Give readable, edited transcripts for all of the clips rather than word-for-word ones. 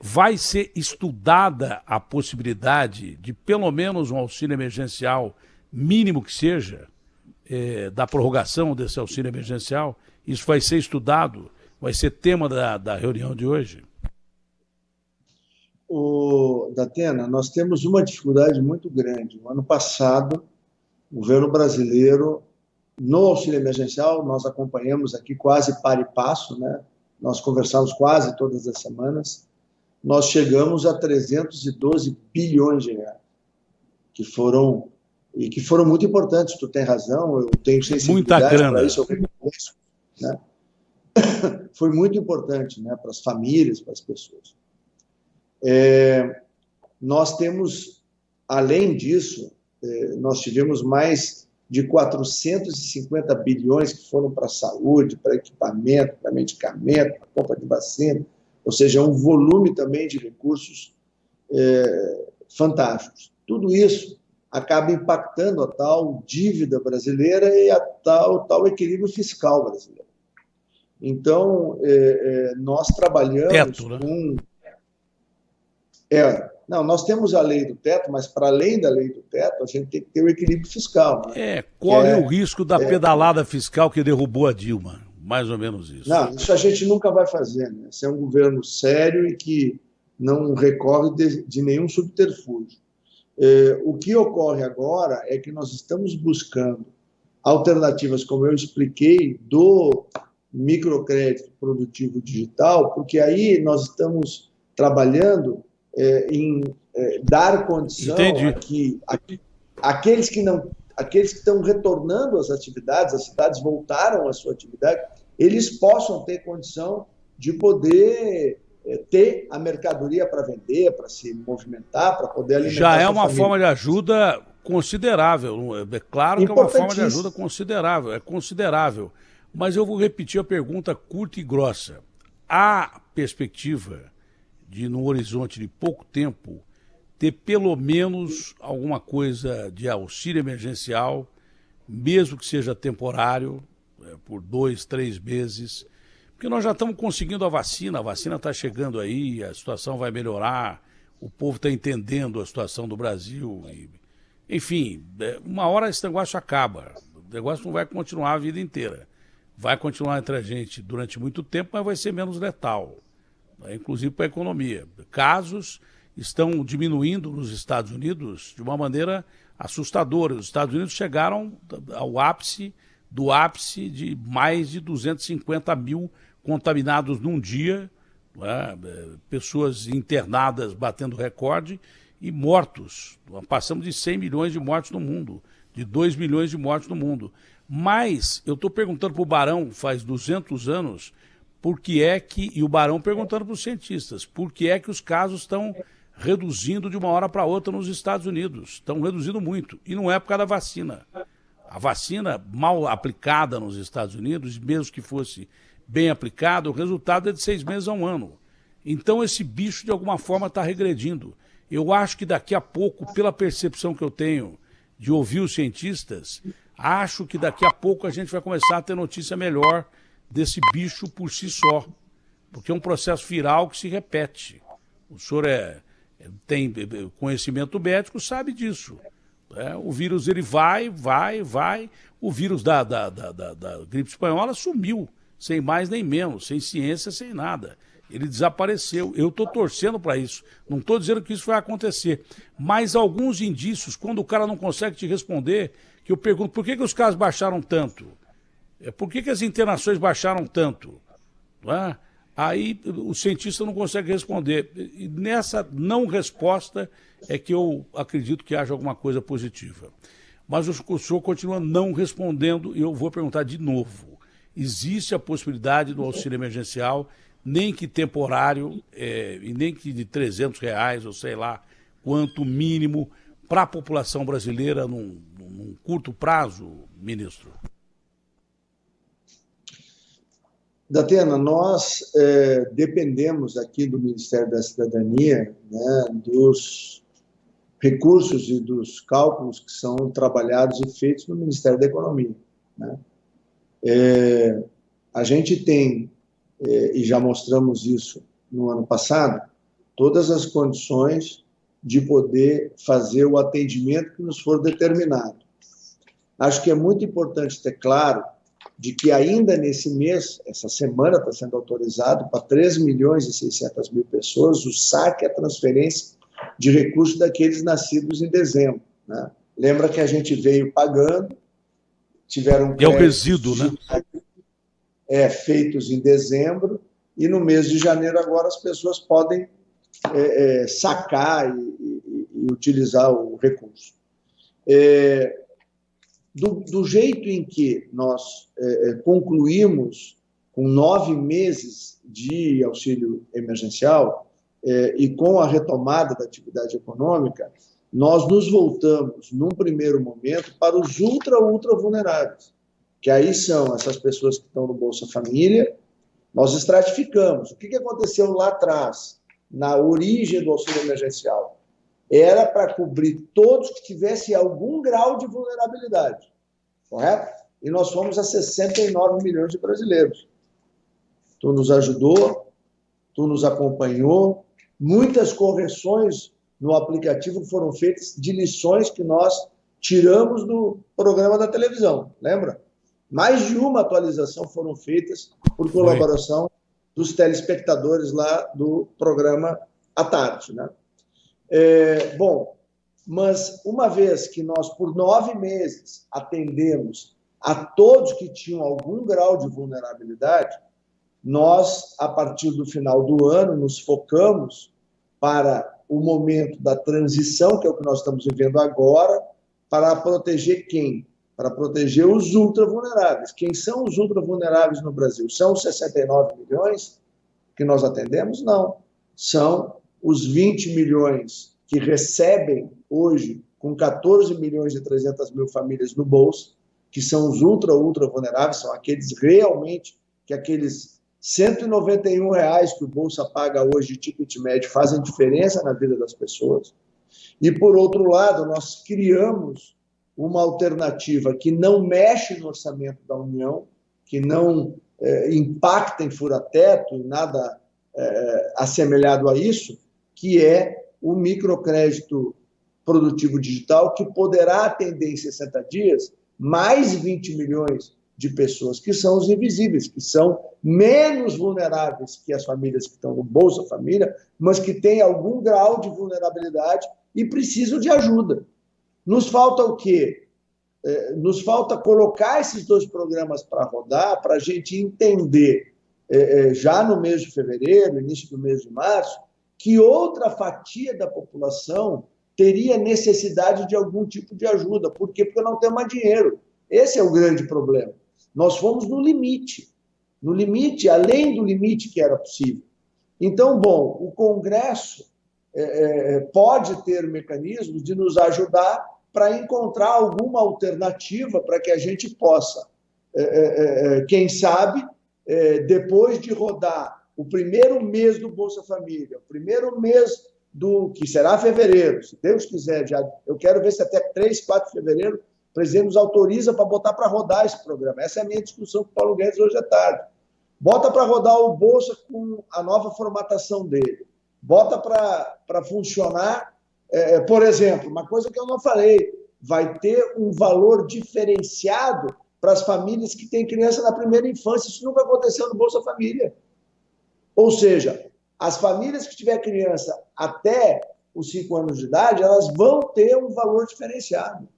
vai ser estudada a possibilidade de pelo menos um auxílio emergencial, mínimo que seja, da prorrogação desse auxílio emergencial? Isso vai ser estudado? Vai ser tema da reunião de hoje? Datena, nós temos uma dificuldade muito grande. No ano passado, o governo brasileiro, no auxílio emergencial, nós acompanhamos aqui quase par e passo, né? Nós conversamos quase todas as semanas, nós chegamos a 312 bilhões de reais, que foram muito importantes. Tu tem razão, eu tenho sensibilidade para isso, eu reconheço, né? Foi muito importante, né, para as famílias, para as pessoas. Nós temos, além disso, nós tivemos mais de 450 bilhões que foram para a saúde, para equipamento, para medicamento, para compra de vacina, ou seja, um volume também de recursos fantásticos. Tudo isso acaba impactando a tal dívida brasileira e a tal equilíbrio fiscal brasileiro. Então, nós trabalhamos com... Não, nós temos a lei do teto, mas para além da lei do teto, a gente tem que ter o equilíbrio fiscal. Né? Corre o risco da pedalada fiscal que derrubou a Dilma, mais ou menos isso. Não, isso a gente nunca vai fazer. Né? Esse é um governo sério e que não recorre de nenhum subterfúgio. O que ocorre agora é que nós estamos buscando alternativas, como eu expliquei, do microcrédito produtivo digital, porque aí nós estamos trabalhando em dar condição a que aqueles que estão retornando às atividades, as cidades voltaram à sua atividade, eles possam ter condição de poder ter a mercadoria para vender, para se movimentar, para poder alimentar já é uma forma de ajuda considerável. É claro que é uma forma de ajuda considerável, é considerável. Mas eu vou repetir a pergunta curta e grossa. Há perspectiva de, no horizonte de pouco tempo, ter pelo menos alguma coisa de auxílio emergencial, mesmo que seja temporário, por 2, 3 meses, porque nós já estamos conseguindo a vacina está chegando aí, a situação vai melhorar, o povo está entendendo a situação do Brasil, enfim, uma hora esse negócio acaba, o negócio não vai continuar a vida inteira, vai continuar entre a gente durante muito tempo, mas vai ser menos letal, inclusive para a economia. Casos estão diminuindo nos Estados Unidos de uma maneira assustadora. Os Estados Unidos chegaram ao ápice de mais de 250 mil contaminados num dia, né? Pessoas internadas batendo recorde e mortos. Passamos de 100 milhões de mortes no mundo, de 2 milhões de mortes no mundo. Mas eu estou perguntando para o Barão, faz 200 anos, por que é que, e o Barão perguntando para os cientistas, por que é que os casos estão reduzindo de uma hora para outra nos Estados Unidos? Estão reduzindo muito, e não é por causa da vacina. A vacina mal aplicada nos Estados Unidos, mesmo que fosse bem aplicada, o resultado é de 6 meses a 1 ano. Então esse bicho de alguma forma está regredindo. Eu acho que daqui a pouco, pela percepção que eu tenho de ouvir os cientistas, acho que daqui a pouco a gente vai começar a ter notícia melhor desse bicho por si só, porque é um processo viral que se repete. O senhor tem conhecimento médico, sabe disso. O vírus ele vai. O vírus da gripe espanhola sumiu, sem mais nem menos, sem ciência, sem nada. Ele desapareceu. Eu estou torcendo para isso. Não estou dizendo que isso vai acontecer. Mas alguns indícios, quando o cara não consegue te responder, que eu pergunto, por que os casos baixaram tanto? Por que as internações baixaram tanto? Não é? Aí o cientista não consegue responder. E nessa não resposta é que eu acredito que haja alguma coisa positiva. Mas o senhor continua não respondendo e eu vou perguntar de novo. Existe a possibilidade do auxílio emergencial, nem que temporário, e nem que de R$300, ou sei lá, quanto mínimo, para a população brasileira num curto prazo, ministro? Datena, nós dependemos aqui do Ministério da Cidadania, né, dos recursos e dos cálculos que são trabalhados e feitos no Ministério da Economia. Né? A gente tem, e já mostramos isso no ano passado, todas as condições de poder fazer o atendimento que nos for determinado. Acho que é muito importante ter claro de que ainda nesse mês, essa semana está sendo autorizado para 3.600.000 pessoas o saque, a transferência de recursos daqueles nascidos em dezembro, né? Lembra que a gente veio pagando, tiveram é o resíduo, né? Feitos em dezembro, e no mês de janeiro agora as pessoas podem sacar e utilizar o recurso. Do jeito em que nós concluímos com 9 meses de auxílio emergencial e com a retomada da atividade econômica, nós nos voltamos, num primeiro momento, para os ultra vulneráveis, que aí são essas pessoas que estão no Bolsa Família. Nós estratificamos. O que aconteceu lá atrás, na origem do auxílio emergencial? Era para cobrir todos que tivessem algum grau de vulnerabilidade, correto? E nós fomos a 69 milhões de brasileiros. Tu nos ajudou, tu nos acompanhou, muitas correções no aplicativo foram feitas de lições que nós tiramos do programa da televisão, lembra? Mais de uma atualização foram feitas por colaboração dos telespectadores lá do programa à tarde, né? Bom, mas uma vez que nós, por 9 meses, atendemos a todos que tinham algum grau de vulnerabilidade, nós, a partir do final do ano, nos focamos para o momento da transição, que é o que nós estamos vivendo agora, para proteger quem? Para proteger os ultravulneráveis. Quem são os ultravulneráveis no Brasil? São os 69 milhões que nós atendemos? Não. São os 20 milhões que recebem hoje, com 14 milhões e 300 mil famílias no bolso, que são os ultra vulneráveis, são aqueles realmente, que aqueles R$191 que o Bolsa paga hoje de ticket médio fazem diferença na vida das pessoas. E, por outro lado, nós criamos uma alternativa que não mexe no orçamento da União, que não impacta em fura-teto, nada assemelhado a isso, que é o microcrédito produtivo digital, que poderá atender em 60 dias mais 20 milhões de pessoas, que são os invisíveis, que são menos vulneráveis que as famílias que estão no Bolsa Família, mas que têm algum grau de vulnerabilidade e precisam de ajuda. Nos falta o quê? Nos falta colocar esses 2 programas para rodar, para a gente entender, já no mês de fevereiro, início do mês de março, que outra fatia da população teria necessidade de algum tipo de ajuda. Por quê? Porque não tem mais dinheiro. Esse é o grande problema. Nós fomos no limite, além do limite que era possível. Então, bom, o Congresso pode ter mecanismos de nos ajudar para encontrar alguma alternativa para que a gente possa, quem sabe, depois de rodar o primeiro mês do Bolsa Família, o primeiro mês que será fevereiro, se Deus quiser, eu quero ver se até 3, 4 de fevereiro o presidente nos autoriza para botar para rodar esse programa. Essa é a minha discussão com o Paulo Guedes hoje à tarde. Bota para rodar o Bolsa com a nova formatação dele. Bota para funcionar, por exemplo, uma coisa que eu não falei, vai ter um valor diferenciado para as famílias que têm criança na primeira infância. Isso nunca aconteceu no Bolsa Família. Ou seja, as famílias que tiver criança até os 5 anos de idade, elas vão ter um valor diferenciado,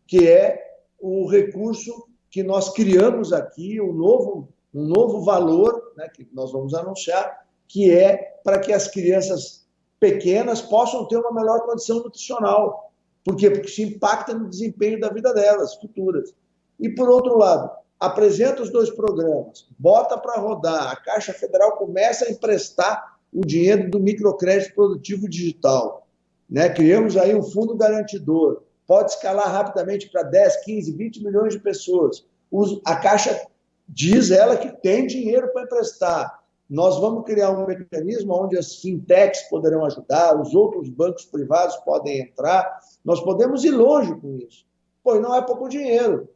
que é o recurso que nós criamos aqui, um novo valor, né, que nós vamos anunciar, que é para que as crianças pequenas possam ter uma melhor condição nutricional. Por quê? Porque isso impacta no desempenho da vida delas, futuras. E, por outro lado, apresenta os 2 programas, bota para rodar, a Caixa Federal começa a emprestar o dinheiro do microcrédito produtivo digital, né? Criamos aí um fundo garantidor, pode escalar rapidamente para 10, 15, 20 milhões de pessoas. A Caixa diz ela que tem dinheiro para emprestar. Nós vamos criar um mecanismo onde as fintechs poderão ajudar, os outros bancos privados podem entrar, nós podemos ir longe com isso. Pois não é pouco dinheiro.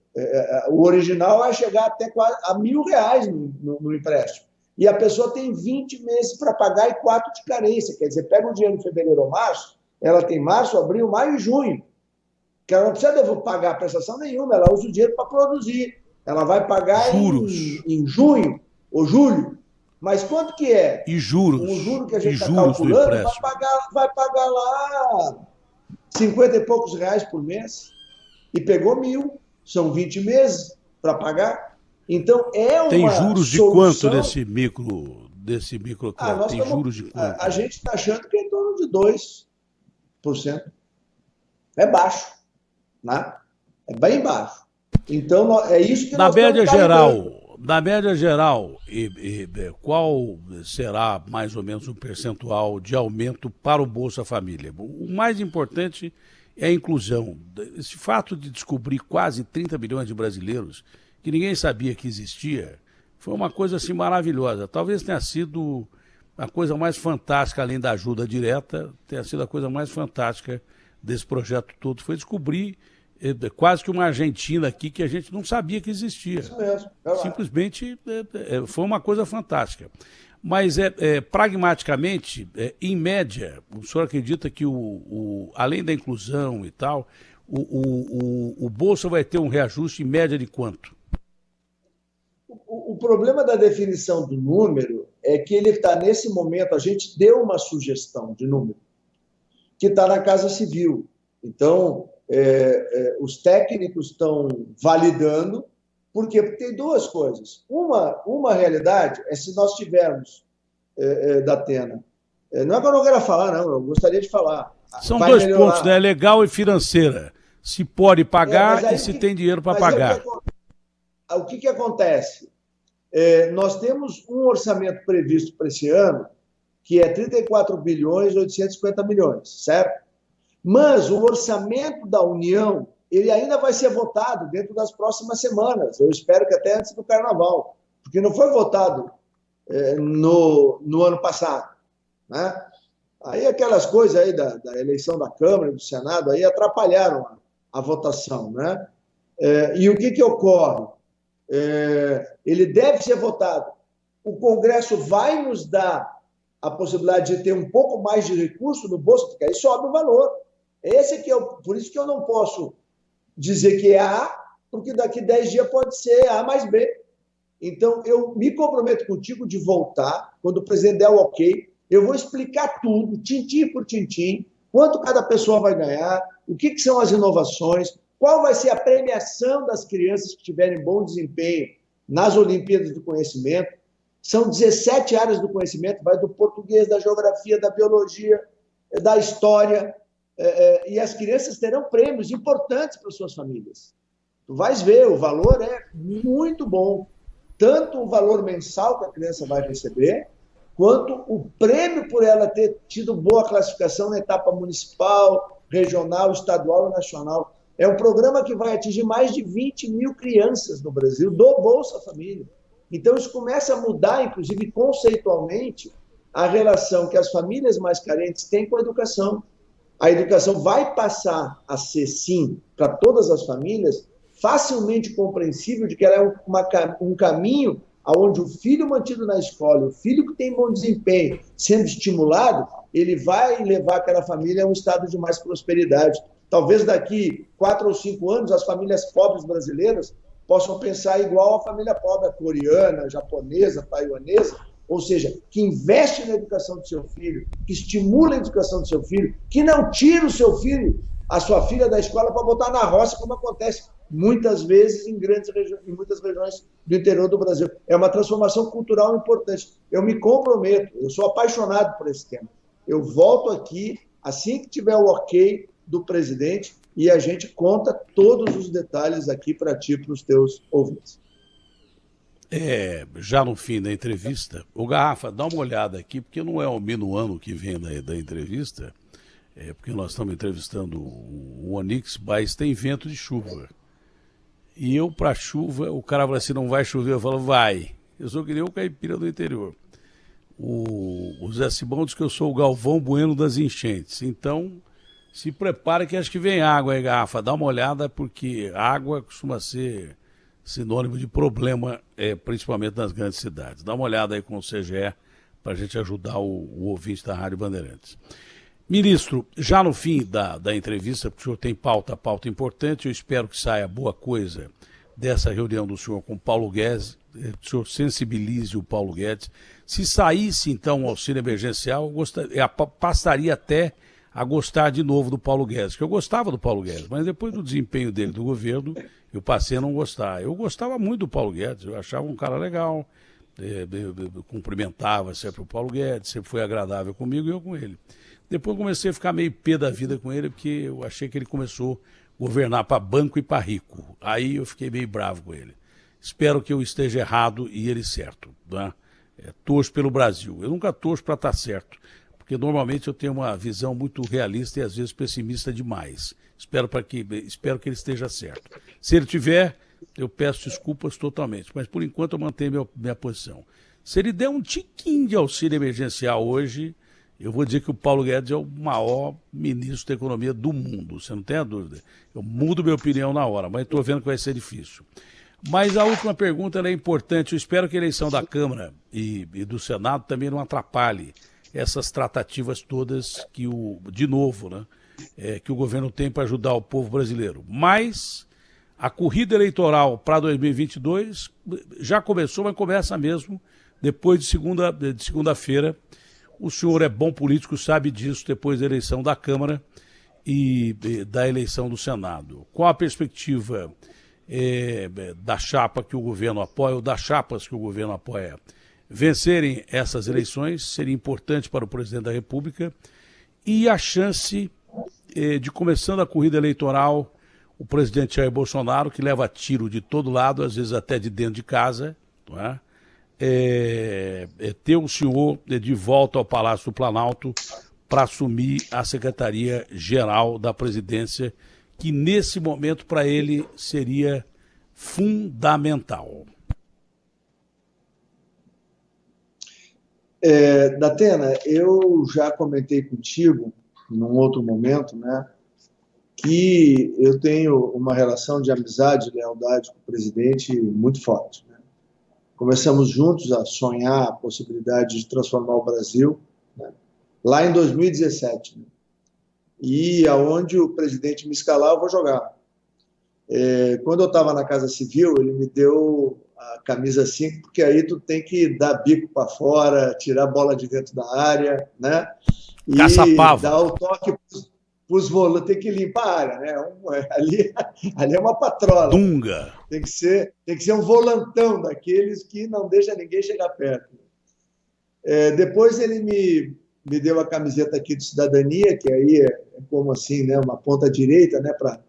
O original é chegar até quase a R$1.000 no empréstimo. E a pessoa tem 20 meses para pagar e 4 de carência. Quer dizer, pega o dinheiro em fevereiro ou março, ela tem março, abril, maio e junho. Que ela não precisa pagar prestação nenhuma, ela usa o dinheiro para produzir. Ela vai pagar em junho ou julho. Mas quanto que é? E juros. O juro que a gente está calculando vai pagar lá 50 e poucos reais por mês. E pegou 1.000. São 20 meses para pagar. Então, é uma Tem juros de solução... quanto desse microcrédito? Tem juros de quanto? A gente está achando que é em torno de 2%. É baixo. Né? É bem baixo. Então, é isso que nós estamos calculando. Na média geral, qual será mais ou menos o percentual de aumento para o Bolsa Família? O mais importante é a inclusão. Esse fato de descobrir quase 30 milhões de brasileiros que ninguém sabia que existia foi uma coisa assim maravilhosa. Talvez tenha sido a coisa mais fantástica, além da ajuda direta, tenha sido a coisa mais fantástica desse projeto todo. Foi descobrir quase que uma Argentina aqui que a gente não sabia que existia. Isso mesmo. Simplesmente foi uma coisa fantástica. Mas, pragmaticamente, em média, o senhor acredita que, além da inclusão e tal, o Bolsa vai ter um reajuste em média de quanto? O problema da definição do número é que ele está, nesse momento, a gente deu uma sugestão de número, que está na Casa Civil. Então, os técnicos estão validando. Por quê? Porque tem duas coisas. Uma realidade é se nós tivermos, Datena, não é que eu não quero falar, não, eu gostaria de falar. São dois pontos, né? Legal e financeira. Se pode pagar e se tem dinheiro para pagar. O que acontece? Nós temos um orçamento previsto para esse ano que é 34 bilhões e 850 milhões, certo? Mas o orçamento da União, ele ainda vai ser votado dentro das próximas semanas. Eu espero que até antes do Carnaval, porque não foi votado no ano passado. Né? Aí aquelas coisas aí da eleição da Câmara e do Senado aí atrapalharam a votação. Né? E o que ocorre? Ele deve ser votado. O Congresso vai nos dar a possibilidade de ter um pouco mais de recurso no bolso, porque aí sobe o valor. Por isso que eu não posso dizer que é A, porque daqui 10 dias pode ser A mais B. Então, eu me comprometo contigo de voltar, quando o presidente der o ok, eu vou explicar tudo, tintim por tintim, quanto cada pessoa vai ganhar, o que são as inovações, qual vai ser a premiação das crianças que tiverem bom desempenho nas Olimpíadas do Conhecimento. São 17 áreas do conhecimento, vai do português, da geografia, da biologia, da história, e as crianças terão prêmios importantes para suas famílias. Tu vais ver, o valor é muito bom. Tanto o valor mensal que a criança vai receber, quanto o prêmio por ela ter tido boa classificação na etapa municipal, regional, estadual e nacional. É um programa que vai atingir mais de 20 mil crianças no Brasil, do Bolsa Família. Então, isso começa a mudar, inclusive, conceitualmente, a relação que as famílias mais carentes têm com a educação. A educação vai passar a ser, sim, para todas as famílias, facilmente compreensível de que ela é um caminho onde o filho mantido na escola, o filho que tem bom desempenho, sendo estimulado, ele vai levar aquela família a um estado de mais prosperidade. Talvez daqui 4 ou 5 anos, as famílias pobres brasileiras possam pensar igual a família pobre coreana, japonesa, taiwanesa, ou seja, que investe na educação do seu filho, que estimula a educação do seu filho, que não tira o seu filho, a sua filha da escola para botar na roça, como acontece muitas vezes em muitas regiões do interior do Brasil. É uma transformação cultural importante. Eu me comprometo, eu sou apaixonado por esse tema. Eu volto aqui assim que tiver o ok do presidente e a gente conta todos os detalhes aqui para ti e para os teus ouvintes. Já no fim da entrevista, o Garrafa, dá uma olhada aqui, porque não é o minuano que vem da entrevista, porque nós estamos entrevistando o Onyx, mas tem vento de chuva. E eu, para chuva, o cara fala assim, não vai chover, eu falo, vai. Eu sou que nem o caipira do interior. O Zé Simão diz que eu sou o Galvão Bueno das enchentes. Então, se prepara que acho que vem água aí, Garrafa. Dá uma olhada, porque água costuma ser sinônimo de problema, principalmente nas grandes cidades. Dá uma olhada aí com o CGE para a gente ajudar o ouvinte da Rádio Bandeirantes. Ministro, já no fim da entrevista, porque o senhor tem pauta importante, eu espero que saia boa coisa dessa reunião do senhor com o Paulo Guedes, o senhor sensibilize o Paulo Guedes. Se saísse, então, o auxílio emergencial, passaria até a gostar de novo do Paulo Guedes, que eu gostava do Paulo Guedes, mas depois do desempenho dele do governo, eu passei a não gostar. Eu gostava muito do Paulo Guedes, eu achava um cara legal, eu cumprimentava sempre o Paulo Guedes, sempre foi agradável comigo e eu com ele. Depois comecei a ficar meio pé da vida com ele, porque eu achei que ele começou a governar para banco e para rico. Aí eu fiquei meio bravo com ele. Espero que eu esteja errado e ele certo. Né? Torço pelo Brasil. Eu nunca torço para estar certo, porque normalmente eu tenho uma visão muito realista e às vezes pessimista demais. Espero que ele esteja certo. Se ele tiver, eu peço desculpas totalmente, mas por enquanto eu mantenho minha posição. Se ele der um tiquinho de auxílio emergencial hoje, eu vou dizer que o Paulo Guedes é o maior ministro da economia do mundo, você não tem a dúvida. Eu mudo minha opinião na hora, mas estou vendo que vai ser difícil. Mas a última pergunta é importante. Eu espero que a eleição da Câmara e do Senado também não atrapalhe essas tratativas todas que de novo, né, que o governo tem para ajudar o povo brasileiro. Mas a corrida eleitoral para 2022 já começou, mas começa mesmo depois de segunda-feira. O senhor é bom político, sabe disso, depois da eleição da Câmara e da eleição do Senado. Qual a perspectiva da chapa que o governo apoia, ou das chapas que o governo apoia, vencerem essas eleições? Seria importante para o presidente da República. E a chance de, começando a corrida eleitoral, o presidente Jair Bolsonaro, que leva tiro de todo lado, às vezes até de dentro de casa, não é? Ter o senhor de volta ao Palácio do Planalto para assumir a Secretaria-Geral da Presidência, que nesse momento para ele seria fundamental. Datena, eu já comentei contigo, num outro momento, né, que eu tenho uma relação de amizade e lealdade com o presidente muito forte. Começamos juntos a sonhar a possibilidade de transformar o Brasil, né, lá em 2017. Né, e aonde o presidente me escalar, eu vou jogar. Quando eu estava na Casa Civil, ele me deu a camisa 5, porque aí tu tem que dar bico para fora, tirar a bola de dentro da área, né? E dar o toque para os volantes, tem que limpar a área, né? Ali é uma patrola. Dunga. Tem que ser um volantão daqueles que não deixa ninguém chegar perto. Depois ele me deu a camiseta aqui de cidadania, que aí é como assim, né, uma ponta direita, né, para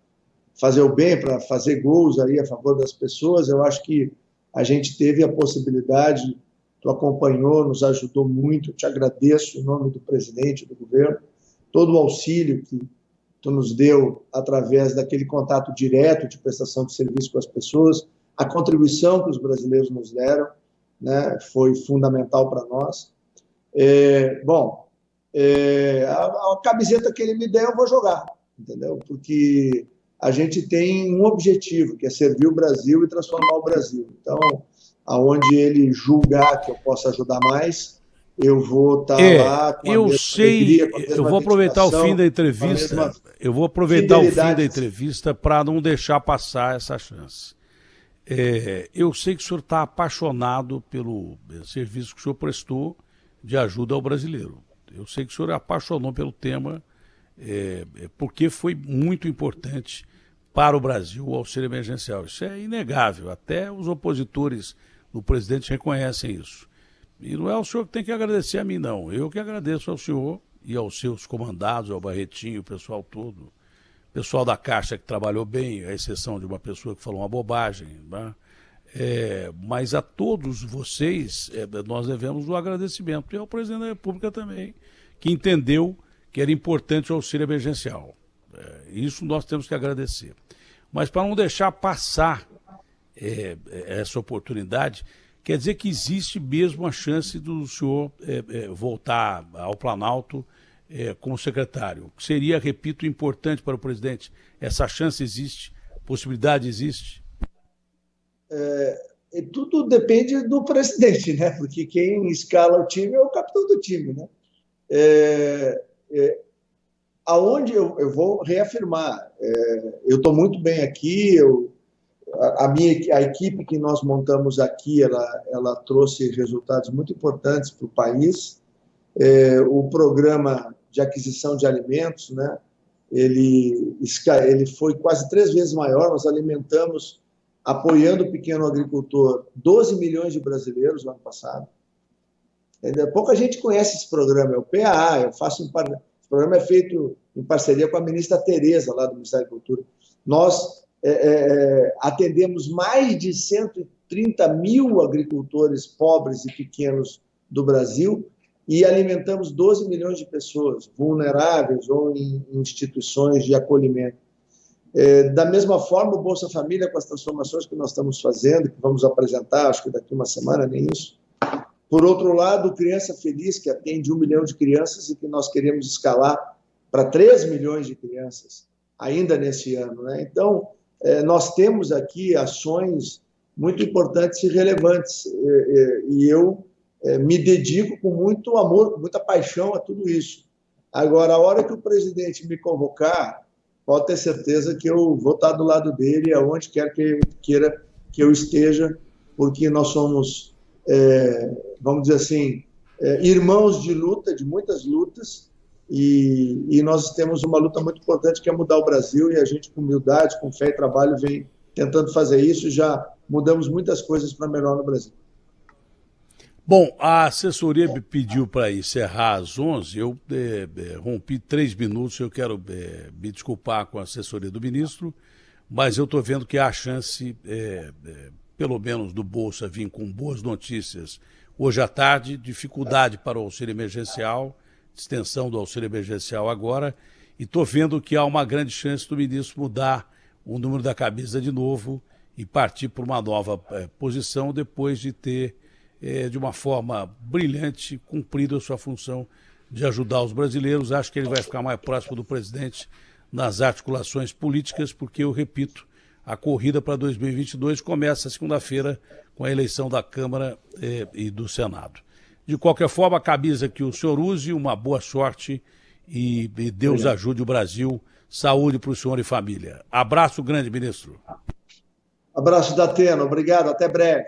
fazer o bem, para fazer gols aí a favor das pessoas. Eu acho que a gente teve a possibilidade, tu acompanhou, nos ajudou muito, eu te agradeço em nome do presidente, do governo, todo o auxílio que tu nos deu através daquele contato direto de prestação de serviço com as pessoas, a contribuição que os brasileiros nos deram, né, foi fundamental para nós. A camiseta que ele me der, eu vou jogar, entendeu? Porque a gente tem um objetivo, que é servir o Brasil e transformar o Brasil. Então, aonde ele julgar que eu possa ajudar mais, eu vou estar lá com a mesma alegria, com a mesma eu vou aproveitar o fim da entrevista. Eu vou aproveitar o fim da entrevista para não deixar passar essa chance. Eu sei que o senhor está apaixonado pelo serviço que o senhor prestou de ajuda ao brasileiro. Eu sei que o senhor apaixonou pelo tema, porque foi muito importante para o Brasil o auxílio emergencial. Isso é inegável, até os opositores do presidente reconhecem isso. E não é o senhor que tem que agradecer a mim, não. Eu que agradeço ao senhor e aos seus comandados, ao Barretinho, o pessoal todo. O pessoal da Caixa que trabalhou bem, à exceção de uma pessoa que falou uma bobagem. Né? Mas a todos vocês, nós devemos o agradecimento. E ao presidente da República também, que entendeu que era importante o auxílio emergencial. Isso nós temos que agradecer. Mas para não deixar passar essa oportunidade, quer dizer que existe mesmo a chance do senhor voltar ao Planalto como secretário. Que seria, repito, importante para o presidente. Essa chance existe, possibilidade existe? E tudo depende do presidente, né? Porque quem escala o time é o capitão do time, né? Aonde eu vou reafirmar, eu estou muito bem aqui, a equipe que nós montamos aqui, ela trouxe resultados muito importantes para o país. O programa de aquisição de alimentos, né? Ele foi quase 3 vezes maior. Nós alimentamos, apoiando o pequeno agricultor, 12 milhões de brasileiros no ano passado. Pouca gente conhece esse programa, é o PAA. Esse programa é feito em parceria com a ministra Tereza, lá do Ministério da Agricultura. Nós atendemos mais de 130 mil agricultores pobres e pequenos do Brasil e alimentamos 12 milhões de pessoas vulneráveis ou em instituições de acolhimento. Da mesma forma, o Bolsa Família, com as transformações que nós estamos fazendo, que vamos apresentar, acho que daqui uma semana, nem isso. Por outro lado, o Criança Feliz, que atende 1 milhão de crianças e que nós queremos escalar para 3 milhões de crianças ainda nesse ano, né? Então, nós temos aqui ações muito importantes e relevantes, e eu me dedico com muito amor, com muita paixão a tudo isso. Agora, a hora que o presidente me convocar, pode ter certeza que eu vou estar do lado dele, aonde quer que queira que eu esteja, porque nós somos, vamos dizer assim, irmãos de luta, de muitas lutas, e nós temos uma luta muito importante que é mudar o Brasil, e a gente, com humildade, com fé e trabalho, vem tentando fazer isso, e já mudamos muitas coisas para melhor no Brasil. Bom, a assessoria me pediu para encerrar às 11h, eu rompi 3 minutos, eu quero me desculpar com a assessoria do ministro, mas eu estou vendo que há chance, pelo menos do Bolsa vir com boas notícias hoje à tarde, dificuldade para o auxílio emergencial, extensão do auxílio emergencial agora, e estou vendo que há uma grande chance do ministro mudar o número da camisa de novo e partir para uma nova posição depois de ter, de uma forma brilhante, cumprido a sua função de ajudar os brasileiros. Acho que ele vai ficar mais próximo do presidente nas articulações políticas, porque, eu repito, a corrida para 2022 começa segunda-feira com a eleição da Câmara e do Senado. De qualquer forma, a camisa que o senhor use, uma boa sorte e Deus ajude o Brasil. Saúde para o senhor e família. Abraço grande, ministro. Abraço da Atena, obrigado, até breve.